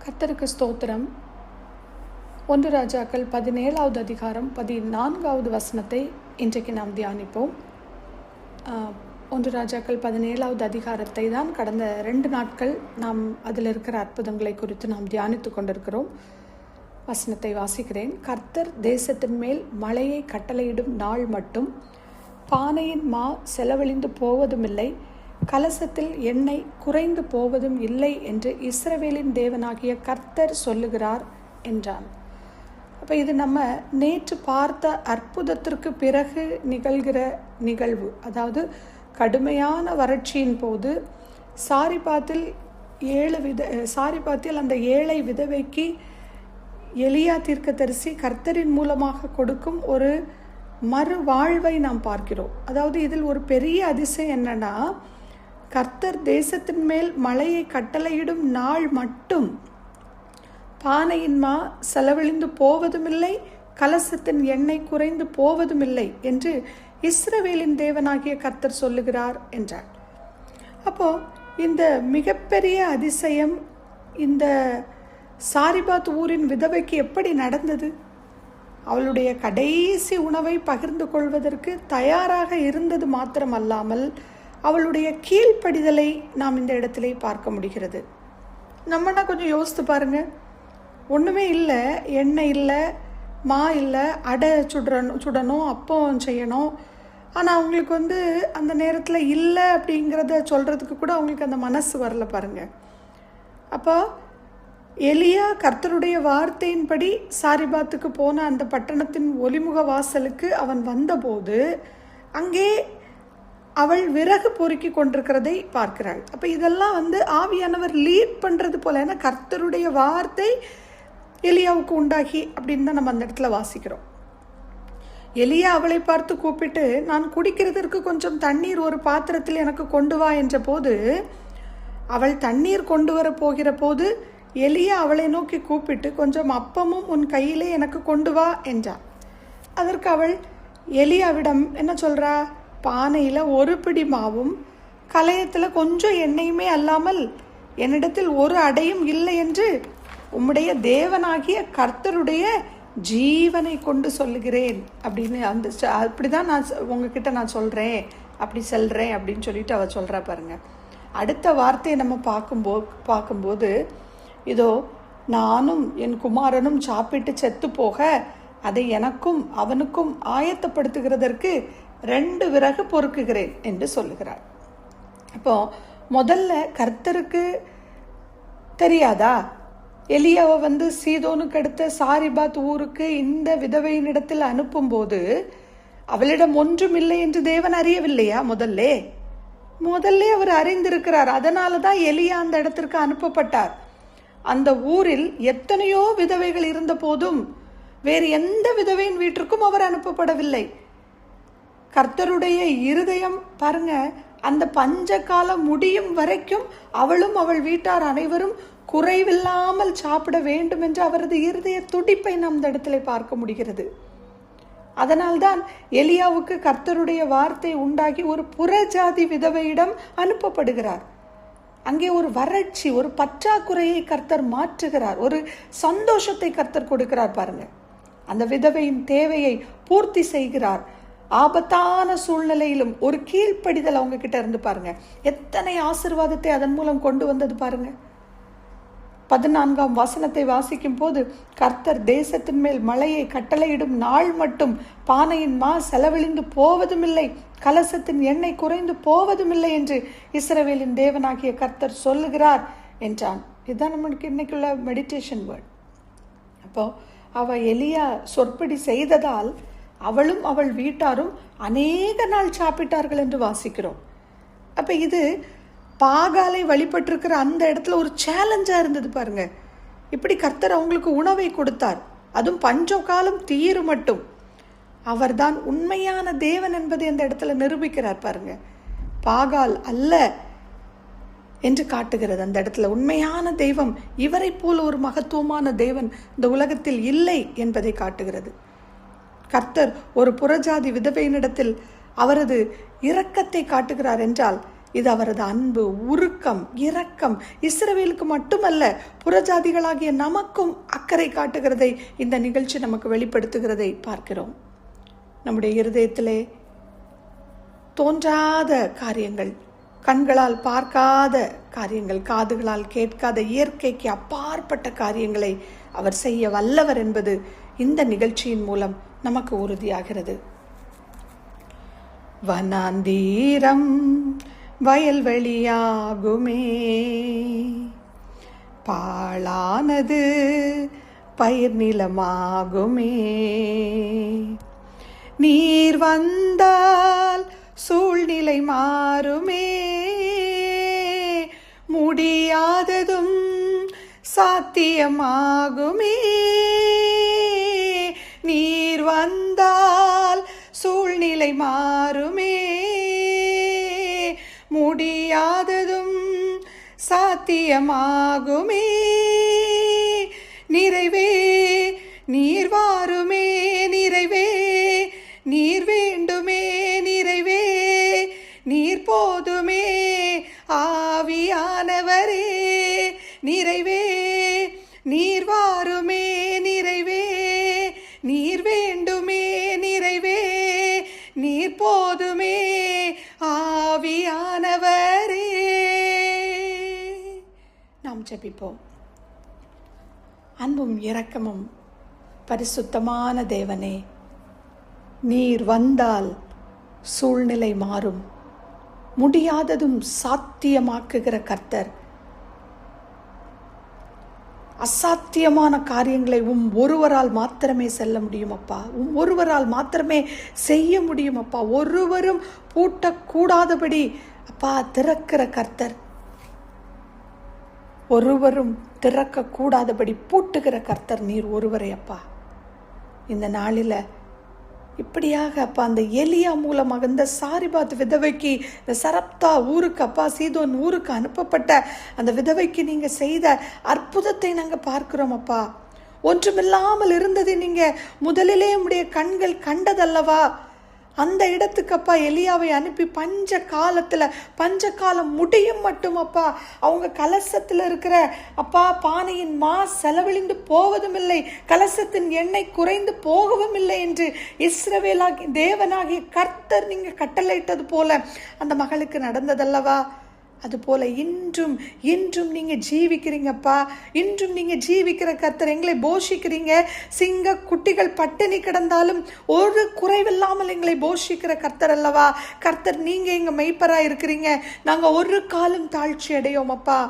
கர்த்தருக்கு ஸ்தோத்திரம். 1 ராஜாக்கள் 17வது அதிகாரம் 14வது வசனத்தை இன்றைக்கு நாம் தியானிப்போம். 1 ராஜாக்கள் 17வது அதிகாரத்தை தான் கடந்த 2 நாட்கள் நாம் அதில் இருக்கிற அற்புதங்களை குறித்து நாம் தியானித்து கொண்டிருக்கிறோம். வசனத்தை வாசிக்கிறேன். கர்த்தர் தேசத்தின் மேல் மழையை கட்டளையிடும் நாள் மட்டும் பானையின் மா செலவழிந்து போவதுமில்லை, கலசத்தில் எண்ணெய் குறைந்து போவதும் இல்லை என்று இஸ்ரவேலின் தேவனாகிய கர்த்தர் சொல்லுகிறார் என்றான். அப்போ இது நம்ம நேற்று பார்த்த அற்புதத்திற்கு பிறகு நிகழ்கிற நிகழ்வு. அதாவது கடுமையான வறட்சியின் போது சாரிபாத்தில் அந்த ஏழை விதவைக்கு எலியா தீர்க்கதரிசி கர்த்தரின் மூலமாக கொடுக்கும் ஒரு மறுவாழ்வை நாம் பார்க்கிறோம். அதாவது இதில் ஒரு பெரிய அதிசயம் என்னன்னா, கர்த்தர் தேசத்தின் மேல் மழையை கட்டளையிடும் நாள் மட்டும் பானையின் மா செலவழிந்து போவதுமில்லை, கலசத்தின் எண்ணெய் குறைந்து போவதுமில்லை என்று இஸ்ரவேலின் தேவனாகிய கர்த்தர் சொல்லுகிறார் என்றார். அப்போ இந்த மிகப்பெரிய அதிசயம் இந்த சாரிபாத் ஊரின் விதவைக்கு எப்படி நடந்தது? அவளுடைய கடைசி உணவை பகிர்ந்து கொள்வதற்கு தயாராக இருந்தது மாத்திரமல்லாமல் அவளுடைய கீழ்ப்படிதலை நாம் இந்த இடத்திலே பார்க்க முடிகிறது. நம்மனா கொஞ்சம் யோசித்து பாருங்க. ஒன்றுமே இல்லை, எண்ணெய் இல்லை, மா இல்லை, அடை சுடணும், அப்பம் செய்யணும். ஆனால் அவங்களுக்கு அந்த நேரத்தில் இல்லை அப்படிங்கிறத சொல்கிறதுக்கு கூட அவங்களுக்கு அந்த மனசு வரல பாருங்க. அப்போ எலியா கர்த்தருடைய வார்த்தையின்படி சாரிபாத்துக்கு போன அந்த பட்டணத்தின் ஒலிமுக வாசலுக்கு அவன் வந்தபோது அங்கே அவள் விறகு பொறுக்கி கொண்டிருக்கிறதை பார்க்கிறாள். அப்போ இதெல்லாம் ஆவியானவர் லீட் பண்ணுறது போல, ஏன்னா கர்த்தருடைய வார்த்தை எலியாவுக்கு உண்டாகி அப்படின்னு தான் நம்ம அந்த இடத்துல வாசிக்கிறோம். எலியா அவளை பார்த்து கூப்பிட்டு, நான் குடிக்கிறதற்கு கொஞ்சம் தண்ணீர் ஒரு பாத்திரத்தில் எனக்கு கொண்டு வா என்ற போது, அவள் தண்ணீர் கொண்டு வர போகிற போது எலியா அவளை நோக்கி கூப்பிட்டு, கொஞ்சம் அப்பமும் உன் கையிலே எனக்கு கொண்டு வா என்றாள். அதற்கு அவள் எலியாவிடம் என்ன சொல்றா? பானையில் ஒரு பிடி மாவும் கலயத்தில் கொஞ்சம் எண்ணெயுமே அல்லாமல் என்னிடத்தில் ஒரு அடையும் இல்லை என்று உம்முடைய தேவனாகிய கர்த்தருடைய ஜீவனை கொண்டு சொல்லுகிறேன் அப்படின்னு அப்படிதான் நான் உங்ககிட்ட நான் சொல்கிறேன், அப்படி சொல்கிறேன் அப்படின்னு சொல்லிட்டு அவள் சொல்கிறா பாருங்க. அடுத்த வார்த்தையை நம்ம பார்க்கும்போது இதோ நானும் என் குமாரனும் சாப்பிட்டு செத்து போக அதை எனக்கும் அவனுக்கும் ஆயத்தப்படுத்துகிறதற்கு 2 விறகு பொறுக்குகிறேன் என்று சொல்லுகிறார். அப்போ முதல்ல கர்த்தருக்கு தெரியாதா? எலியாவை சீதோனுக்கு அடுத்த சாரிபாத் ஊருக்கு இந்த விதவையினிடத்தில் அனுப்பும்போது அவளிடம் ஒன்றும் இல்லை என்று தேவன் அறியவில்லையா? முதல்ல அவர் அறிந்திருக்கிறார். அதனால தான் எலியா அந்த இடத்திற்கு அனுப்பப்பட்டார். அந்த ஊரில் எத்தனையோ விதவைகள் இருந்த போதும் வேறு எந்த விதவையின் வீட்டிற்கும் அவர் அனுப்பப்படவில்லை. கர்த்தருடைய இருதயம் பாருங்க, அந்த பஞ்ச காலம் முடியும் வரைக்கும் அவளும் அவள் வீட்டார் அனைவரும் குறைவில்லாமல் சாப்பிட வேண்டும் என்று அவரது இருதய துடிப்பை நாம் இந்த இடத்துல பார்க்க முடிகிறது. அதனால்தான் எலியாவுக்கு கர்த்தருடைய வார்த்தை உண்டாகி ஒரு புறஜாதி விதவையிடம் அனுப்பப்படுகிறார். அங்கே ஒரு வறட்சி, ஒரு பற்றாக்குறையை கர்த்தர் மாற்றுகிறார், ஒரு சந்தோஷத்தை கர்த்தர் கொடுக்கிறார் பாருங்க. அந்த விதவையின் தேவையை பூர்த்தி செய்கிறார். ஆபத்தான சூழ்நிலையிலும் ஒரு கீழ்ப்படிதல் அவங்க கிட்ட இருந்து பாருங்க. எத்தனை ஆசீர்வாதத்தை அதன் மூலம் கொண்டு வந்தது பாருங்க. 14ஆம் வசனத்தை வாசிக்கும் போது, கர்த்தர் தேசத்தின் மேல் மழையை கட்டளையிடும் நாள் மட்டும் பானையின் மா செலவழிந்து போவதுமில்லை, கலசத்தின் எண்ணெய் குறைந்து போவதுமில்லை என்று இஸ்ரவேலின் தேவனாகிய கர்த்தர் சொல்லுகிறார் என்றான். இதுதான் நம்மளுக்கு இன்னைக்குள்ள மெடிடேஷன் வேர்ட். அப்போ அவ எலியா சொற்படி செய்ததால் அவளும் அவள் வீட்டாரும் அநேக நாள் சாப்பிட்டார்கள் என்று வாசிக்கிறோம். அப்ப இது பாகாலை வழிபட்டிருக்கிற அந்த இடத்துல ஒரு சேலஞ்சா இருந்தது பாருங்க. இப்படி கர்த்தர் அவங்களுக்கு உணவை கொடுத்தார், அதுவும் பஞ்ச காலம் தீரு மட்டும். அவர்தான் உண்மையான தேவன் என்பதை அந்த இடத்துல நிரூபிக்கிறார் பாருங்க. பாகால் அல்ல என்று காட்டுகிறது அந்த இடத்துல. உண்மையான தெய்வம், இவரை போல ஒரு மகத்துவமான தேவன் இந்த உலகத்தில் இல்லை என்பதை காட்டுகிறது. கர்த்தர் ஒரு புறஜாதி விதவையினிடத்தில் அவரது இரக்கத்தை காட்டுகிறார் என்றால் இது அவரது அன்பு, உருக்கம், இரக்கம் இஸ்ரவேலுக்கு மட்டுமல்ல, புறஜாதிகளாகிய நமக்கும் அக்கறை காட்டுகிறதை இந்த நிகழ்ச்சி நமக்கு வெளிப்படுத்துகிறதை பார்க்கிறோம். நம்முடைய இருதயத்திலே தோன்றாத காரியங்கள், கண்களால் பார்க்காத காரியங்கள், காதுகளால் கேட்காத, இயற்கைக்கு அப்பாற்பட்ட காரியங்களை அவர் செய்ய வல்லவர் என்பது இந்த நிகழ்ச்சியின் மூலம் நமக்கு உறுதியாகிறது. வனாந்தீரம் வயல்வெளியாகுமே, பாழானது பயிர் நிலமாகுமே. நீர் வந்தால் சூழ்நிலை மாறுமே, முடியாததும் சாத்தியமாகுமே. நீர் வந்தால் சூழ்நிலை மாறுமே, முடியாததும் சாத்தியமாகுமே. நிறைவே நீர் வாருமே, நிறைவே நீர் வேண்டுமே, நிறைவே நீர் போதுமே. ஆவியானவரே நிறைவே நீர் வாருமே, நிறைவே நீர் வேண்டுமே, நிறைவே நீர் போதுமே. ஆவியானவரே. நாம் ஜெபிப்போம். அன்பும் இரக்கமும் பரிசுத்தமான தேவனே, நீர் வந்தால் சூழ்நிலை மாறும், முடியாததும் சாத்தியமாக்குகிற கர்த்தர். அசாத்தியமான காரியங்களை ஒருவரால் மாத்திரமே செல்ல முடியும் அப்பா, ஒருவரால் மாத்திரமே செய்ய முடியும் அப்பா. ஒருவரும் பூட்டக்கூடாதபடி அப்பா திறக்கிற கர்த்தர், ஒருவரும் திறக்க கூடாதபடி பூட்டுகிற கர்த்தர் நீர் ஒருவரே அப்பா. இந்த நாளில் இப்படியாக அப்பா அந்த எலியா மூலமாக இந்த சாரிபாத் விதவைக்கு, இந்த சரப்தா ஊருக்கு அப்பா சீதோன் ஊருக்கு அனுப்பப்பட்ட அந்த விதவைக்கு நீங்க செய்த அற்புதத்தை நாங்கள் பார்க்கிறோம் அப்பா. ஒன்றுமில்லாமல் இருந்ததை நீங்க முதலிலே உடைய கண்கள் கண்டதல்லவா? அந்த இடத்துக்கு அப்பா எலியாவை அனுப்பி பஞ்ச காலம் முடியும் மட்டும் அப்பா அவங்க கலசத்தில் இருக்கிற அப்பா பானையின் செலவழிந்து போவதும் இல்லை, கலசத்தின் எண்ணெய் குறைந்து போகவும் இல்லை என்று இஸ்ரவேலாகி தேவனாகிய கர்த்தர் நீங்க கட்டளையிட்டது போல அந்த மகளுக்கு நடந்ததல்லவா? அதுபோல இன்றும் நீங்க ஜீவிக்கிறீங்கப்பா. இன்றும் நீங்க ஜீவிக்கிற கர்த்தர், எங்களை போஷிக்கிறீங்க. சிங்க குட்டிகள் பட்டினி கிடந்தாலும் ஒரு குறைவில்லாமல் எங்களை போஷிக்கிற கர்த்தர் அல்லவா? கர்த்தர் நீங்க எங்க மெய்ப்பரா இருக்கிறீங்க. நாங்க ஒரு காலம் தாழ்ச்சி அடையோம் அப்பா.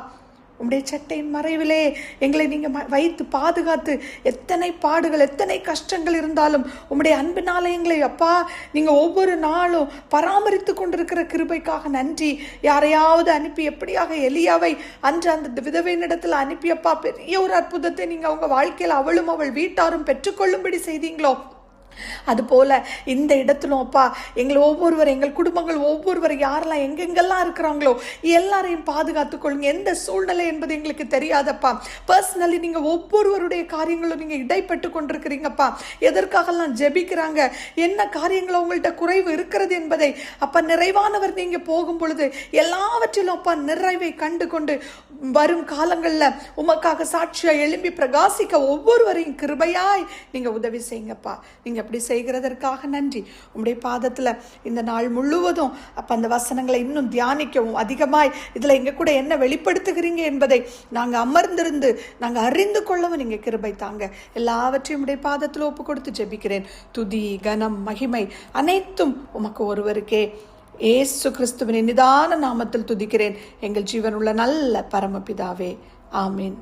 உம்முடைய சட்டையின் மறைவிலே எங்களை நீங்க வைத்து பாதுகாத்து, எத்தனை பாடுகள் எத்தனை கஷ்டங்கள் இருந்தாலும் உம்முடைய அன்பினால எங்களை அப்பா நீங்க ஒவ்வொரு நாளும் பராமரித்து கொண்டிருக்கிற கிருபைக்காக நன்றி. யாரையாவது அனுப்பி எப்படியாக எலியாவை அன்று அந்த விதவையினிடத்தில் அனுப்பியப்பா பெரிய ஒரு அற்புதத்தை நீங்க அவங்க வாழ்க்கையில் அவளும் அவள் வீட்டாரும் பெற்றுக்கொள்ளும்படி செய்தீங்களோ, அதுபோல இந்த இடத்திலும் அப்பா எங்களை ஒவ்வொருவர், எங்கள் குடும்பங்கள் ஒவ்வொருவர் யாரெல்லாம் எங்கெங்கெல்லாம் இருக்கிறாங்களோ எல்லாரையும் பாதுகாத்துக் கொள்ளுங்க. எந்த சூழ்நிலை என்பது எங்களுக்கு தெரியாதப்பா. பர்சனலி நீங்க ஒவ்வொருவருடைய காரியங்களும் நீங்க இடைப்பட்டு கொண்டிருக்கிறீங்கப்பா. எதற்காகலாம் ஜெபிக்கிறாங்க, என்ன காரியங்கள் உங்கள்கிட்ட குறைவு இருக்கிறது என்பதை அப்பா நிறைவானவர் நீங்க போகும் பொழுது எல்லாவற்றிலும் அப்பா நிறைவை கண்டு கொண்டு வரும் காலங்களில் உமக்காக சாட்சியா எழும்பி பிரகாசிக்க ஒவ்வொருவரையும் கிருபையாய் நீங்க உதவி செய்யுங்கப்பா. நீங்க அப்படி செய்கிறதற்காக நன்றி. உங்களுடைய பாதத்துல இந்த நாள் முழுவதும் அப்ப அந்த வசனங்களை இன்னும் தியானிக்கவும் அதிகமாய் இதுல எங்க கூட என்ன வெளிப்படுத்துகிறீங்க என்பதை நாங்க அமர்ந்திருந்து நாங்க அறிந்து கொள்ளவும் நீங்க கிருபை தாங்க. எல்லாவற்றையும் உடைய பாதத்துல ஒப்பு கொடுத்து ஜெபிக்கிறேன். துதி கனம் மகிமை அனைத்தும் உமக்கு ஒருவருக்கே. ஏசு கிறிஸ்துவின் நிதான நாமத்தில் துதிக்கிறேன் எங்கள் ஜீவனுள்ள நல்ல பரமபிதாவே. ஆமீன்.